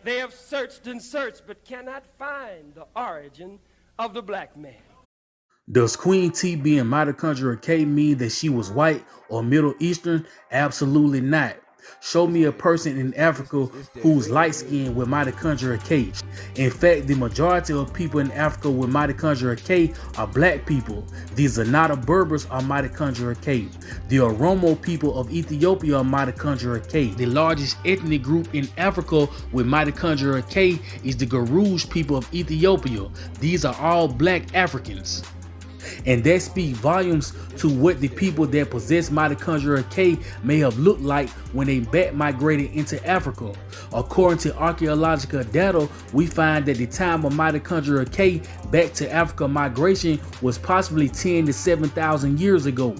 They have searched and searched, but cannot find the origin of the black man. Does Queen T being mitochondrial K mean that she was white or Middle Eastern? Absolutely not. Show me a person in Africa who's light-skinned with mitochondrial K. In fact, the majority of people in Africa with mitochondrial K are black people. The Zanata Berbers are mitochondrial K. The Oromo people of Ethiopia are mitochondrial K. The largest ethnic group in Africa with mitochondrial K is the Garouge people of Ethiopia. These are all black Africans. And that speaks volumes to what the people that possess mitochondrial K may have looked like when they back migrated into Africa. According to archaeological data, we find that the time of mitochondrial K back to Africa migration was possibly 10 to 7,000 years ago.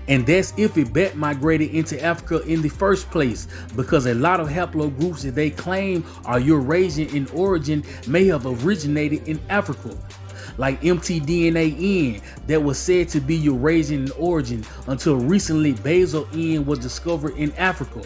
And that's if it back migrated into Africa in the first place, because a lot of haplogroups that they claim are Eurasian in origin may have originated in Africa. Like mtDNA-N that was said to be Eurasian in origin until recently basal N was discovered in Africa.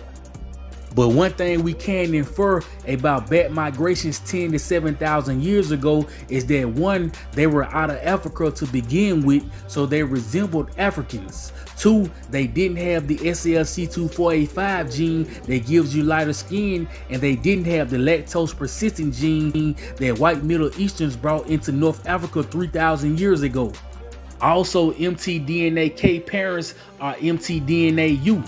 But one thing we can infer about bat migrations 10 to 7,000 years ago is that one, they were out of Africa to begin with, so they resembled Africans. Two, they didn't have the SLC24A5 gene that gives you lighter skin, and they didn't have the lactose persistent gene that white Middle Easterns brought into North Africa 3,000 years ago. Also, mtDNA-K parents are mtDNA-U,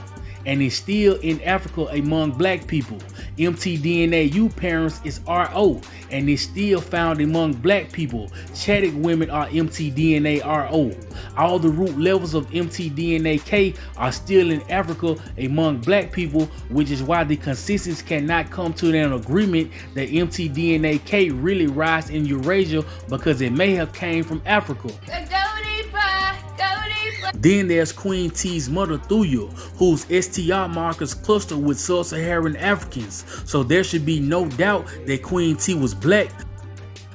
and is still in Africa among black people. mtDNA-U parents is RO, and is still found among black people. Chadic women are mtDNA-RO. All the root levels of mtDNA-K are still in Africa among black people, which is why the consensus cannot come to an agreement that mtDNA-K really rises in Eurasia, because it may have came from Africa. Then there's Queen T's mother Thuya, whose STR markers cluster with sub-Saharan Africans, so there should be no doubt that Queen T was black.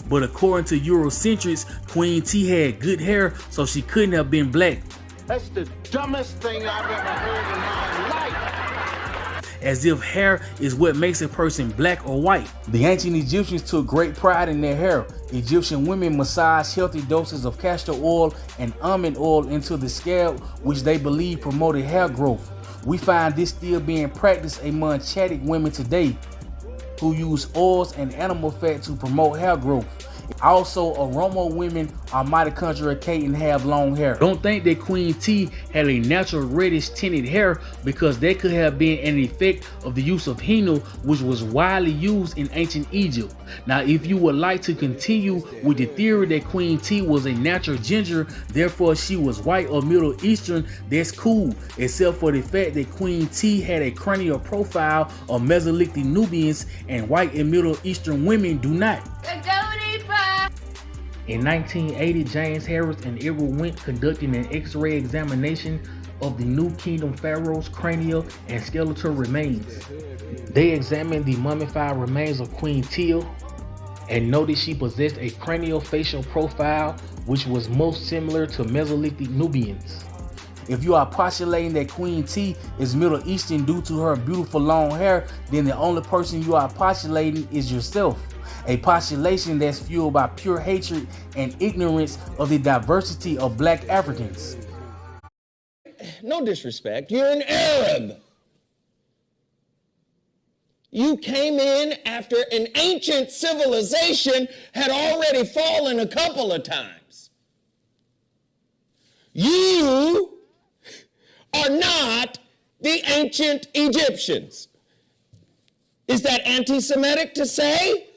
But according to Eurocentrics, Queen T had good hair, so she couldn't have been black. That's the dumbest thing I've ever heard in my life. As if hair is what makes a person black or white. The ancient Egyptians took great pride in their hair. Egyptian women massaged healthy doses of castor oil and almond oil into the scalp, which they believe promoted hair growth. We find this still being practiced among Chadic women today, who use oils and animal fat to promote hair growth. Also, Oromo women are mitochondrial K and have long hair. Don't think that Queen T had a natural reddish tinted hair, because that could have been an effect of the use of henna, which was widely used in ancient Egypt. Now, if you would like to continue with the theory that Queen T was a natural ginger, therefore she was white or Middle Eastern, that's cool, except for the fact that Queen T had a cranial profile of Mesolithic Nubians, and white and Middle Eastern women do not. In 1980, James Harris and Edward Wendt conducted an X-ray examination of the New Kingdom pharaoh's cranial and skeletal remains. They examined the mummified remains of Queen Tiye and noted she possessed a craniofacial profile which was most similar to Mesolithic Nubians. If you are postulating that Queen T is Middle Eastern due to her beautiful long hair, then the only person you are postulating is yourself. A postulation that's fueled by pure hatred and ignorance of the diversity of black Africans. No disrespect, you're an Arab. You came in after an ancient civilization had already fallen a couple of times. You are not the ancient Egyptians. Is that anti-Semitic to say?